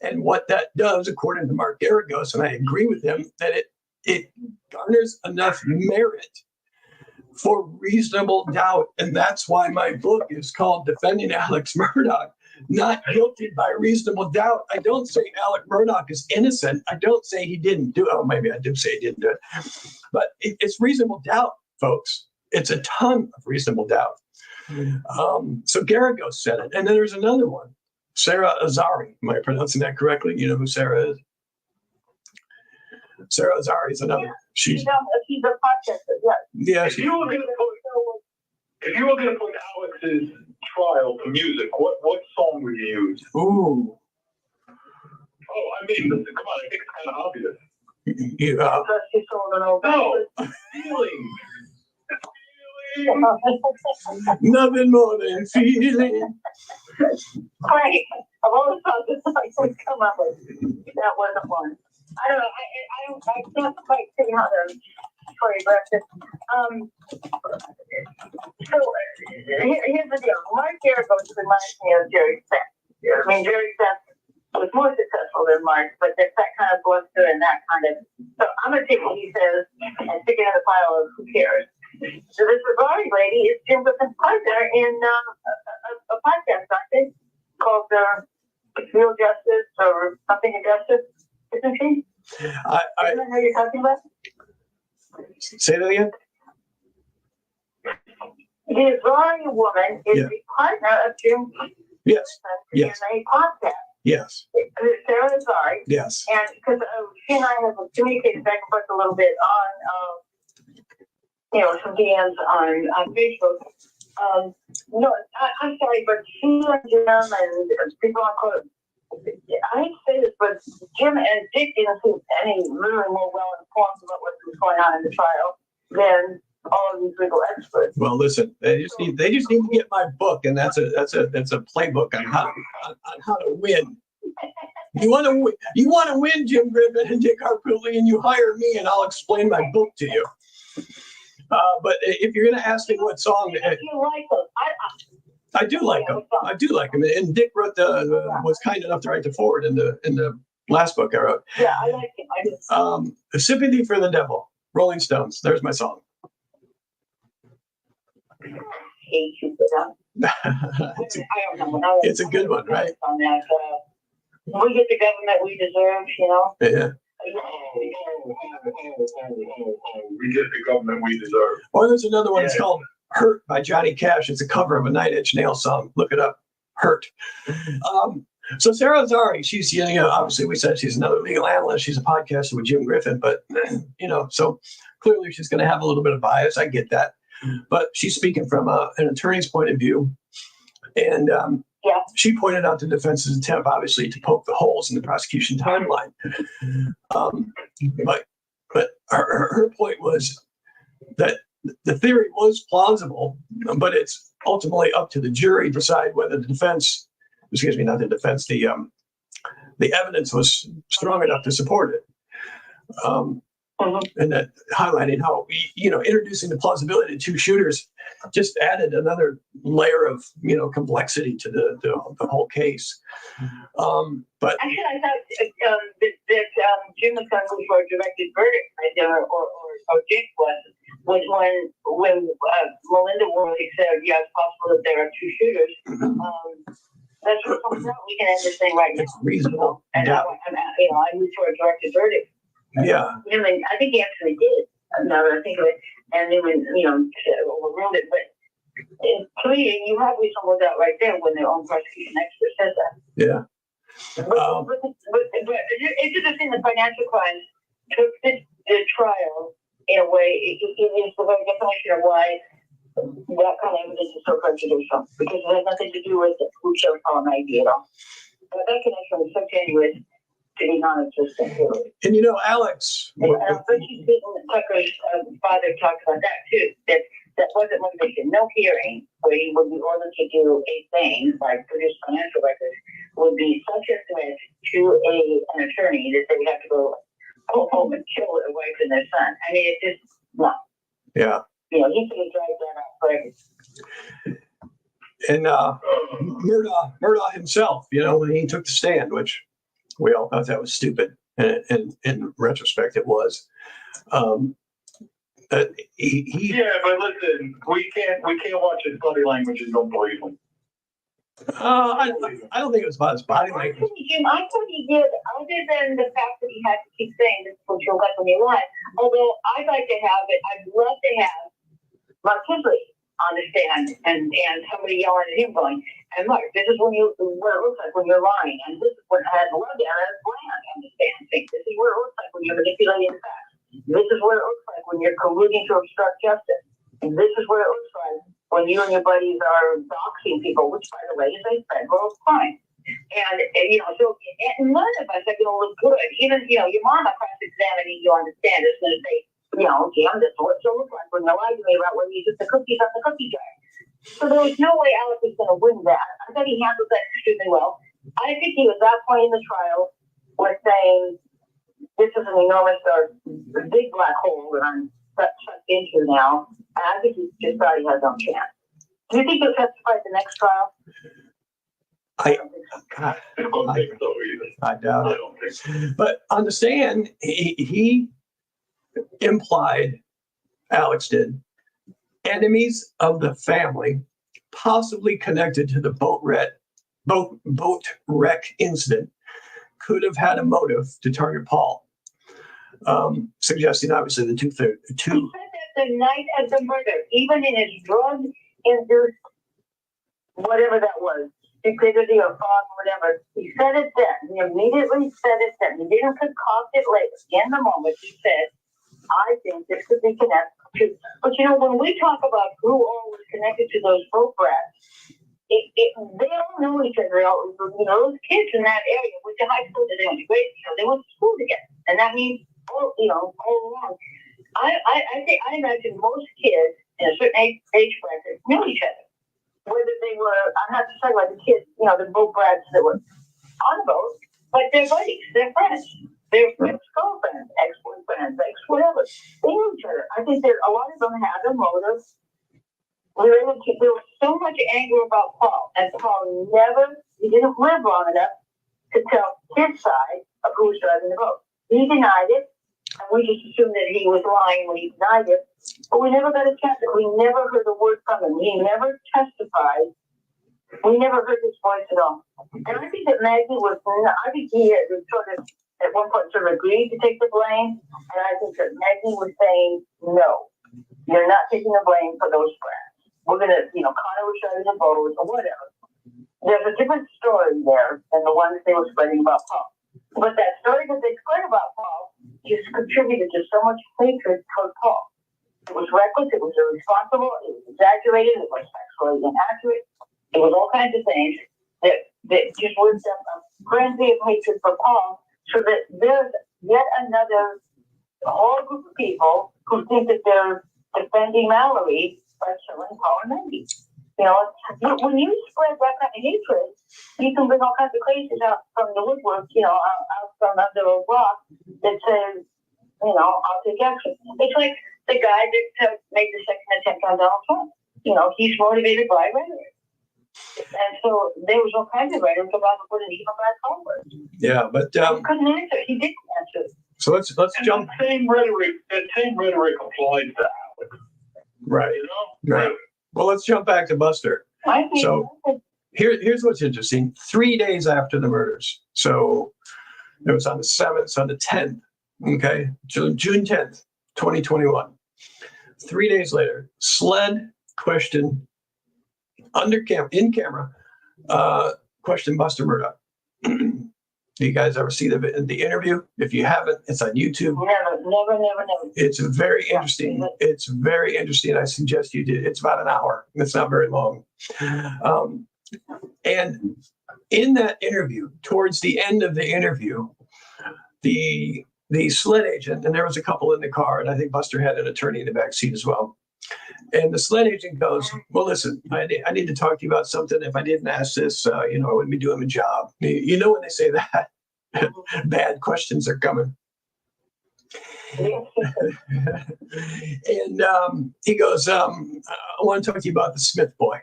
Speaker 2: And what that does, according to Mark Garagos, and I agree with him, that it garners enough merit for reasonable doubt. And that's why my book is called Defending Alex Murdaugh, Not Guilty by Reasonable Doubt. I don't say Alex Murdaugh is innocent. I don't say he didn't do it. Oh, maybe I do say he didn't do it. But it's reasonable doubt, folks. It's a ton of reasonable doubt. So Garagos said it. And then there's another one, Sarah Azari. Am I pronouncing that correctly? You know who Sarah is? Sarah Azari is another. She's a podcaster. Yeah.
Speaker 1: If you were going to put Alex's trial to music, what song would you use?
Speaker 2: Ooh.
Speaker 1: Oh, I mean, come on, I think it's kind of obvious. No, feeling.
Speaker 2: Nothing more than feeling.
Speaker 3: Right. Of all the songs I would come up with, that wasn't one. I don't know. I can't quite see how they're choreographed. So here's the deal. Mark Garagos reminds me of Jerry Spence. I mean, Jerry Spence was more successful than Mark, but there's that kind of bluster and that kind of. So I'm going to take what he says and stick it in the pile of who cares. So this Rivari lady is Jim Whitman's partner in a podcast, aren't they? Called Real Justice or something of Justice, isn't she? I don't know who you're talking about.
Speaker 2: Say that again.
Speaker 3: The Zari woman is
Speaker 2: Yeah.
Speaker 3: the partner of Jim
Speaker 2: Yes. Yes.
Speaker 3: in a podcast.
Speaker 2: Yes.
Speaker 3: Sarah Zari.
Speaker 2: Yes.
Speaker 3: And because she and I have communicated back and forth a little bit on, some DMs on Facebook. No, I'm sorry, but she and Jim and people on quote, I hate to say this, but Jim and Dick didn't seem any really more well informed about what was going on in the trial than all of these legal experts.
Speaker 2: Well, listen, they just need to get my book, and that's a playbook on how to win. You want to win, Jim Griffin and Dick Harpootli, and you hire me, and I'll explain my book to you. But if you're going to ask me what song,
Speaker 3: You like them.
Speaker 2: I do like them. I do like them, and Dick wrote was kind enough to write the foreword in the last book I wrote.
Speaker 3: Yeah, I like him.
Speaker 2: Sympathy for the Devil, Rolling Stones. There's my song.
Speaker 3: Hate you for that. I don't know.
Speaker 2: It's a good one, right?
Speaker 3: On that, we get the government we deserve,
Speaker 2: Yeah.
Speaker 1: We get the government we deserve.
Speaker 2: Or there's another one. It's called "Hurt" by Johnny Cash. It's a cover of a Nine Inch Nails song. Look it up. "Hurt." So Sarah Zari, she's obviously we said she's another legal analyst. She's a podcaster with Jim Griffin, but so clearly she's going to have a little bit of bias. I get that, but she's speaking from an attorney's point of view, and she pointed out the defense's attempt, obviously, to poke the holes in the prosecution timeline. But her point was that the theory was plausible, but it's ultimately up to the jury to decide whether the evidence was strong enough to support it. And that highlighting how, introducing the plausibility of two shooters just added another layer of, complexity to the whole case. But
Speaker 3: actually, I thought that Jim was going to move for a directed verdict, right there, or Dick was when Melinda Worley said, "Yeah, it's possible that there are two shooters." That's what we can end this thing right now.
Speaker 2: It's reasonable.
Speaker 3: And I moved for a directed verdict.
Speaker 2: Yeah.
Speaker 3: I think he actually did. Now that I think of it, and then overruled it. But to me, you have reasonable doubt right there when their own prosecution expert says that.
Speaker 2: Yeah.
Speaker 3: But it's interesting. The financial crimes took the trial in a way. It is the very definition of why that kind of evidence is so prejudicial, because it has nothing to do with who chose column ID at all. But that connection is so tenuous to be non-existent, really.
Speaker 2: And Alex.
Speaker 3: Tucker's father talked about that too. That wasn't motivation. No hearing where he would be ordered to do a thing like produce financial records would be such a threat to an attorney that they would have to go home and kill their wife and their son. I mean, it's just no.
Speaker 2: Yeah.
Speaker 3: He could have dragged that out forever.
Speaker 2: And Murdaugh himself, when he took the stand, which we all thought that was stupid, and in retrospect, it was.
Speaker 1: But listen, we can't watch his body language and don't believe him.
Speaker 2: I don't think it was about his body language.
Speaker 3: I thought he did, other than the fact that he had to keep saying this is what you'll get when you lie. Although I'd love to have Mark Kinsley on the stand and somebody yelling at him going, and Mark, this is what it looks like when you're lying, and this is what I'd love to have Bland on the stand saying, this is what it looks like when you're manipulating the facts. This is what it looks like when you're colluding to obstruct justice. And this is what it looks like when you and your buddies are doxing people, which, by the way, is a federal crime. And none of us are going to look good. Even, your mama cross-examining you on the stand is going to say, Jim, this is what it looks like when you lie to me about whether you took the cookies on the cookie jar. So there was no way Alex was going to win that. I thought he handled that extremely well. I think he, at that point in the trial, was saying, this is an enormous, big black hole that I'm sucked into now. And I think he just thought he had no chance. Do you think he'll testify at the next trial?
Speaker 2: I
Speaker 1: don't think so either.
Speaker 2: I doubt it. But on the stand, he implied, Alex did, enemies of the family, possibly connected to the boat wreck incident, could have had a motive to target Paul. Suggesting obviously the two.
Speaker 3: He said that the night of the murder, even in his drug induced whatever that was, stupidity or fog, whatever. He said it then. He immediately said it then. He didn't concoct it later. In the moment, he said, I think this could be connected to. But when we talk about who all was connected to those folk rats, they all knew each other. Those kids in that area went to high school together. They went to grade, they went to school together, and that means all along. I imagine most kids in a certain age bracket knew each other. Whether they were, I'm not just talking about the kids, the boat brats that were on the boat, but they're buddies, they're friends, they're ex-girlfriends, ex-boyfriends, ex-whatever. They knew each other. I think that a lot of them had a motive. There was so much anger about Paul, and Paul he didn't live long enough to tell his side of who was driving the boat. He denied it, and we just assumed that he was lying when he denied it. But we never got a chance. We never heard a word from him. He never testified. We never heard his voice at all. And I think that Maggie he had sort of, at one point, sort of agreed to take the blame. And I think that Maggie was saying, no, you're not taking the blame for those brats. We're going to, Connor was driving the boat or whatever. There's a different story there than the ones they were spreading about Paul. But that story that they spread about Paul just contributed to so much hatred toward Paul. It was reckless, it was irresponsible, it was exaggerated, it was sexually inaccurate. It was all kinds of things that just worked up a frenzy of hatred for Paul, so that there's yet another whole group of people who think that they're defending Mallory by killing Paul and Maggie. When you spread that kind of hatred, you can bring all kinds of crazies out from the woodwork, out from under a rock that says, I'll take action. It's like the guy that made the second attempt on Donald Trump. He's motivated by rhetoric. And so there was all kinds of rhetoric about what an evil guy called it.
Speaker 2: Yeah, but
Speaker 3: he couldn't answer. He didn't answer.
Speaker 2: So let's jump.
Speaker 1: That same rhetoric applies to Alex.
Speaker 2: Right. Right. Well, let's jump back to Buster. So here's what's interesting. 3 days after the murders, so it was on the 7th, on the 10th, okay, June 10th, 2021. 3 days later, SLED questioned in camera, questioned Buster Murdaugh. Do you guys ever see the interview? If you haven't, it's on YouTube.
Speaker 3: Never.
Speaker 2: It's very interesting. It's very interesting. I suggest you do. It's about an hour. It's not very long. And in that interview, towards the end of the interview, the SLED agent, and there was a couple in the car, and I think Buster had an attorney in the back seat as well. And the SLED agent goes, well, listen, I need to talk to you about something. If I didn't ask this, I wouldn't be doing my job. When they say that, bad questions are coming. And he goes, I want to talk to you about the Smith boy.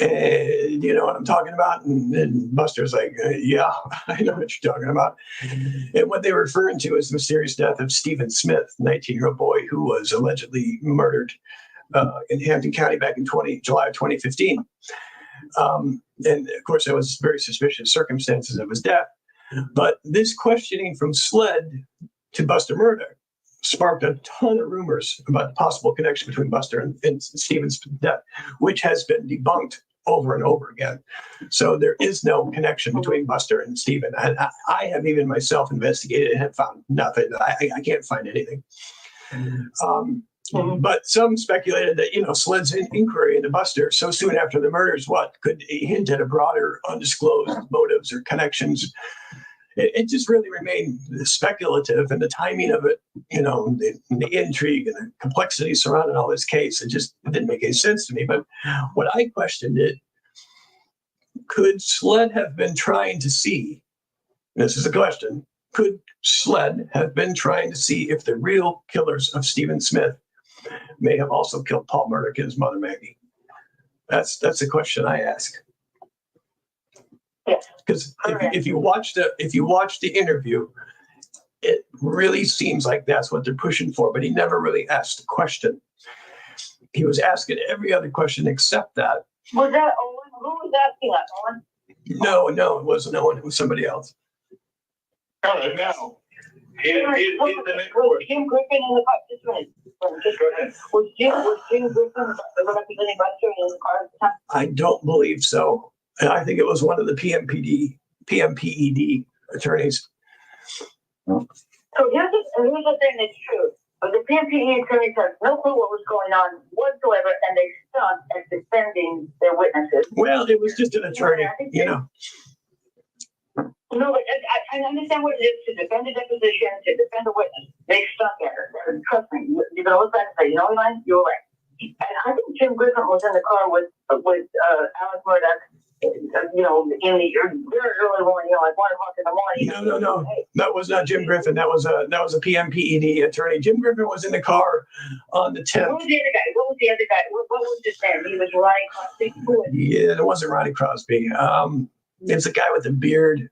Speaker 2: And you know what I'm talking about? And Buster's like, yeah, I know what you're talking about. And what they were referring to is the mysterious death of Stephen Smith, 19-year-old boy who was allegedly murdered in Hampton County back in July of 2015. And of course, there was very suspicious circumstances of his death. But this questioning from SLED to Buster Murdaugh sparked a ton of rumors about the possible connection between Buster and Stephen's death, which has been debunked over and over again. So there is no connection between Buster and Stephen. I have even myself investigated and have found nothing. I can't find anything. But some speculated that, SLED's inquiry into Buster so soon after the murders, could hint at a broader undisclosed motives or connections. It just really remained speculative, and the timing of it, the intrigue and the complexity surrounding all this case, it didn't make any sense to me. But what I questioned could SLED have been trying to see, this is a question, could SLED have been trying to see if the real killers of Stephen Smith may have also killed Paul Murdaugh and his mother, Maggie? That's the question I ask. Because if you watch the interview, it really seems like that's what they're pushing for. But he never really asked the question. He was asking every other question except that.
Speaker 3: Was that Owen? Who was asking that, Owen?
Speaker 2: No, it wasn't Owen. It was somebody else.
Speaker 1: All right, now.
Speaker 3: Kim Griffin in the car. Just a minute.
Speaker 1: Go ahead.
Speaker 3: Was Jim Griffin representing Buster in the car at the time?
Speaker 2: I don't believe so. And I think it was one of the PMPED attorneys.
Speaker 3: So here's the thing that's true. The PMPE attorneys had no clue what was going on whatsoever, and they stunk at defending their witnesses.
Speaker 2: Well, it was just an attorney, you know.
Speaker 3: No, but I understand what it is to defend a deposition, to defend a witness. They stunk at it. Trust me, you can always back and say, you know, Elaine, you're right. And I think Jim Griffin was in the car with Alex Murdaugh, you know, in the very early morning, you know, like 1 o'clock in the morning.
Speaker 2: No. That was not Jim Griffin. That was a PMPED attorney. Jim Griffin was in the car on the 10th.
Speaker 3: What was the other guy? What was his name? He was Ronnie Crosby.
Speaker 2: Yeah, it wasn't Ronnie Crosby. It's a guy with a beard,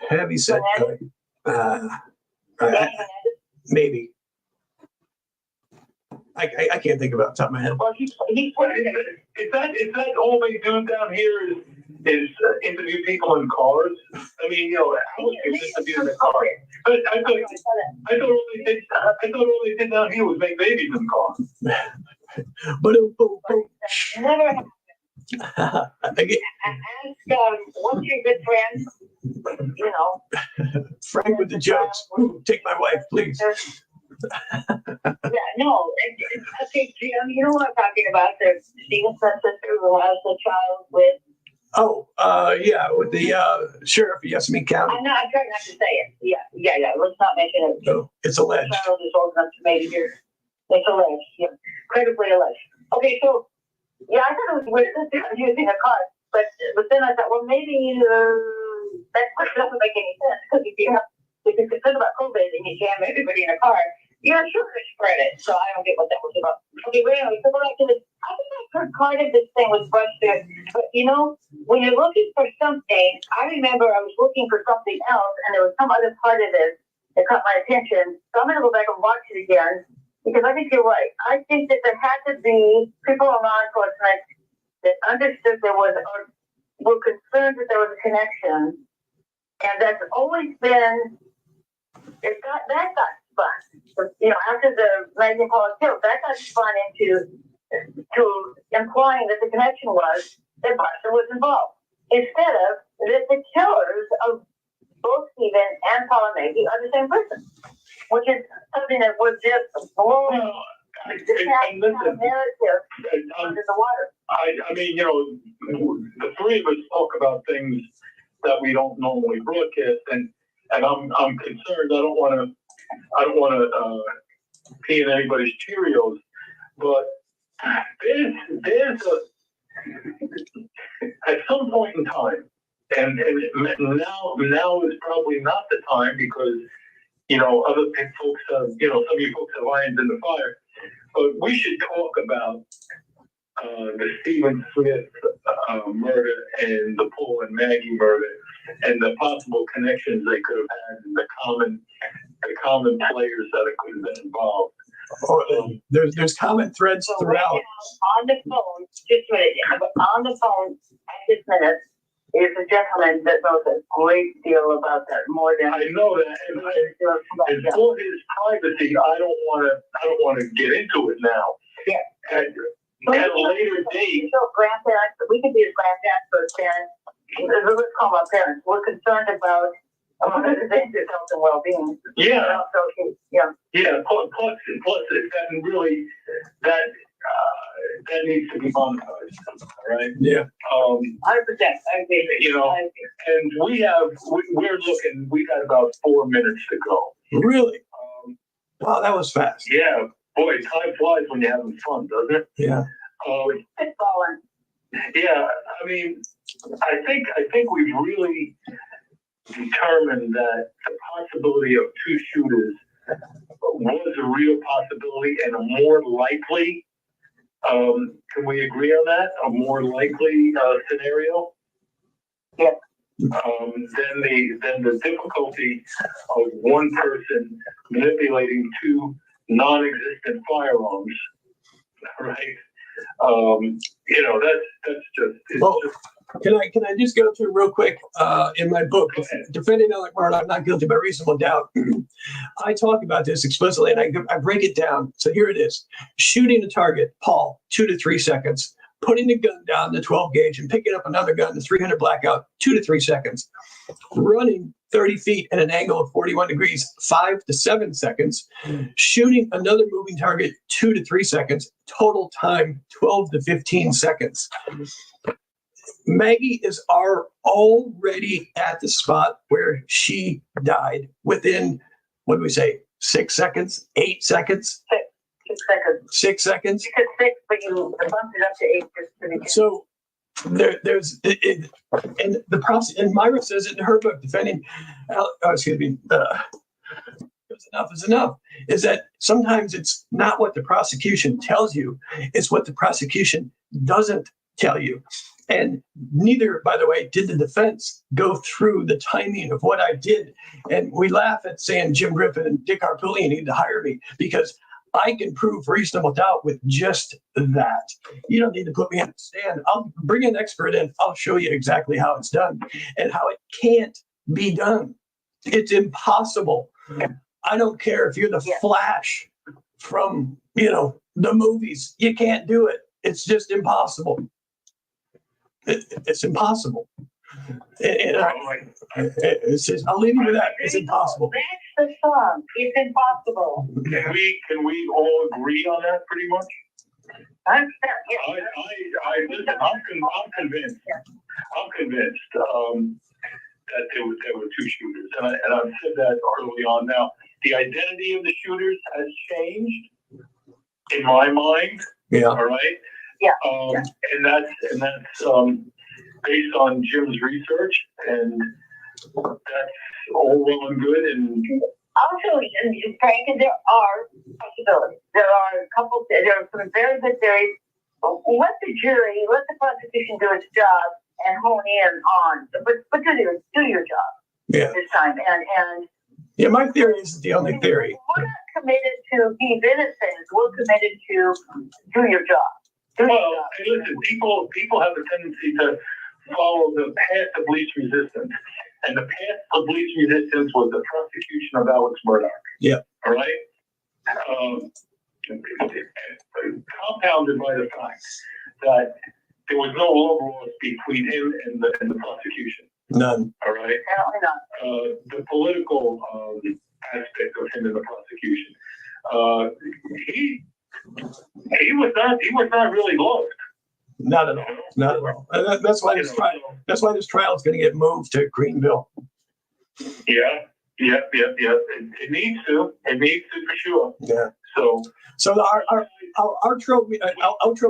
Speaker 2: heavy set guy. Maybe. I can't think about the top of my head.
Speaker 3: Well, he's
Speaker 1: Is that all they do down here is interview people in cars? I mean, you know, how would you interview in the car? I thought all they did down here was make babies in the car.
Speaker 2: But
Speaker 3: never happened. What's your good friend? You know,
Speaker 2: Frank with the jokes. Ooh, take my wife, please.
Speaker 3: Yeah, no. Okay, Jim, you know what I'm talking about? The Stephen sister who has the child with.
Speaker 2: Oh, yeah, with the sheriff of Yosemite County.
Speaker 3: I'm trying not to say it. Yeah. Let's not mention it.
Speaker 2: No, it's alleged.
Speaker 3: The child is old enough to maybe hear. It's alleged. Yeah, credibly alleged. Okay, so yeah, I thought it was weird that they're using a car, but then I thought, well, maybe that doesn't make any sense because if you're concerned about COVID and you jam everybody in a car, you're sure to spread it. So I don't get what that was about. Okay, but anyway, so go back to this. I think I heard part of this thing was busted, but you know, when you're looking for something, I remember I was looking for something else, and there was some other part of this that caught my attention. So I'm going to go back and watch it again because I think you're right. I think that there had to be people in law enforcement that understood there was, or were concerned that there was a connection, and that's always been. That got spun. You know, after the magazine Paul killed, that got spun into implying that the connection was that Buster was involved, instead of that the killers of both Stephen and Paula Maggie are the same person, which is something that was just blowing the narrative under the water.
Speaker 1: I mean, you know, the three of us talk about things that we don't normally broadcast, and I'm concerned. I don't want to pee in anybody's Cheerios, but there's at some point in time, and now is probably not the time because you know other folks have, you know, some of you folks have irons in the fire, but we should talk about the Stephen Smith murder and the Paul and Maggie murder and the possible connections they could have had and the common players that could have been involved.
Speaker 2: There's common threads
Speaker 3: So
Speaker 2: throughout.
Speaker 3: right now, on the phone, just a minute, on the phone at this minute is a gentleman that knows a great deal about that, more than
Speaker 1: I know that, and for his privacy, I don't want to get into it now.
Speaker 3: Yeah.
Speaker 1: At a later date.
Speaker 3: So grandparents, we could be his grandparents or parents. Let's call them our parents. We're concerned about among other things, his health and well-being.
Speaker 1: Yeah.
Speaker 3: Yeah.
Speaker 1: Yeah. Plus, that really that needs to be monetized, right?
Speaker 2: Yeah.
Speaker 3: 100%. I agree.
Speaker 1: You know, and we're looking. We got about 4 minutes to go.
Speaker 2: Really? Wow, that was fast.
Speaker 1: Yeah. Boy, time flies when you're having fun, doesn't it?
Speaker 2: Yeah.
Speaker 3: It's falling.
Speaker 1: Yeah, I mean, I think we've really determined that the possibility of two shooters was a real possibility and a more likely. Can we agree on that? A more likely scenario?
Speaker 3: Yeah.
Speaker 1: Then the difficulty of one person manipulating two non-existent firearms, right? You know, that's just.
Speaker 2: Well, Can I just go through real quick in my book, Defending Alec Murdaugh, Not Guilty by Reasonable Doubt. I talk about this explicitly, and I break it down. So here it is. Shooting a target, Paul, 2 to 3 seconds. Putting the gun down to 12 gauge and picking up another gun to 300 blackout, 2 to 3 seconds. Running 30 feet at an angle of 41 degrees, 5 to 7 seconds. Shooting another moving target, 2 to 3 seconds. Total time, 12 to 15 seconds. Maggie is already at the spot where she died within, what do we say, 6 seconds, 8 seconds?
Speaker 3: 6 seconds.
Speaker 2: 6 seconds.
Speaker 3: You said 6, but you bumped it up to 8 just to be.
Speaker 2: So and the process, and Myra says it in her book, Defending, enough is enough, is that sometimes it's not what the prosecution tells you, it's what the prosecution doesn't tell you. And neither, by the way, did the defense go through the timing of what I did. And we laugh at saying Jim Griffin and Dick Harpullian need to hire me because I can prove reasonable doubt with just that. You don't need to put me on the stand. I'll bring an expert in. I'll show you exactly how it's done and how it can't be done. It's impossible. I don't care if you're the Flash from, the movies. You can't do it. It's just impossible. It's impossible. And I'll leave you with that. It's impossible.
Speaker 3: That's the song. It's impossible.
Speaker 1: Can we all agree on that pretty much? Listen, I'm convinced. I'm convinced that there were 2 shooters, and I've said that early on. Now, the identity of the shooters has changed in my mind.
Speaker 2: Yeah.
Speaker 1: All right.
Speaker 3: Yeah.
Speaker 1: And that's based on Jim's research, and that's all well and good. And
Speaker 3: also, Frank, there are possibilities. There are some very good theories. Let the prosecution do its job and hone in on, but do your job this time. And
Speaker 2: yeah, my theory isn't the only theory.
Speaker 3: We're not committed to be innocent. We're committed to do your job.
Speaker 1: Well, listen, people have a tendency to follow the path of least resistance. And the path of least resistance was the prosecution of Alex Murdaugh.
Speaker 2: Yeah.
Speaker 1: All right? Compounded by the fact that there was no love lost between him and the prosecution.
Speaker 2: None.
Speaker 1: All right? The political aspect of him and the prosecution. He was not really loved.
Speaker 2: Not at all. Not at all. And that's why this trial. That's why this trial is going to get moved to Greenville.
Speaker 1: Yeah. It needs to. It needs to for sure.
Speaker 2: Yeah.
Speaker 1: So
Speaker 2: our outro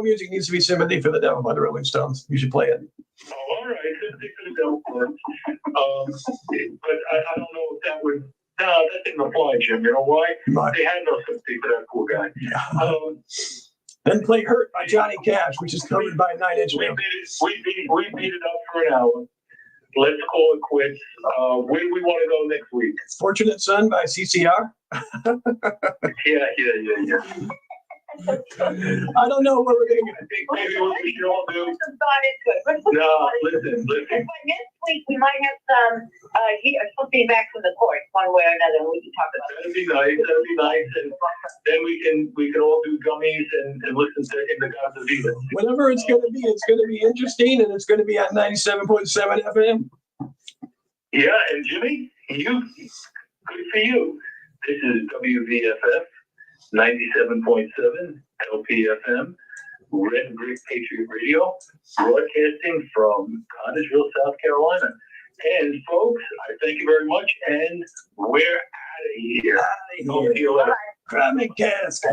Speaker 2: music needs to be "Sympathy for the Devil" by the Rolling Stones. You should play it.
Speaker 1: Oh, all right. Sympathy for the Devil. But I don't know if that would. No, that didn't apply, Jim. You know why? They had no sympathy for that poor guy.
Speaker 2: Then play "Hurt" by Johnny Cash, which is covered by 9 Inch Nails.
Speaker 1: We beat it up for an hour. Let's call it quits. Where do we want to go next week?
Speaker 2: "Fortunate Son" by CCR.
Speaker 1: Yeah.
Speaker 2: I don't know where we're going to go.
Speaker 1: I think maybe what we should all do.
Speaker 3: No,
Speaker 1: listen.
Speaker 3: And by next week, we might have some something back from the court, one way or another, and we can talk about it.
Speaker 1: That'd be nice. And then we can all do gummies and listen to In the Gods of Eden.
Speaker 2: Whatever it's going to be interesting, and it's going to be at 97.7 FM.
Speaker 1: Yeah, and Jimmy, good for you. This is WVFF 97.7 LPFM, Red Brick Patriot Radio, broadcasting from Connersville, South Carolina. And folks, I thank you very much, and we're out of here.
Speaker 2: Grab me Cask.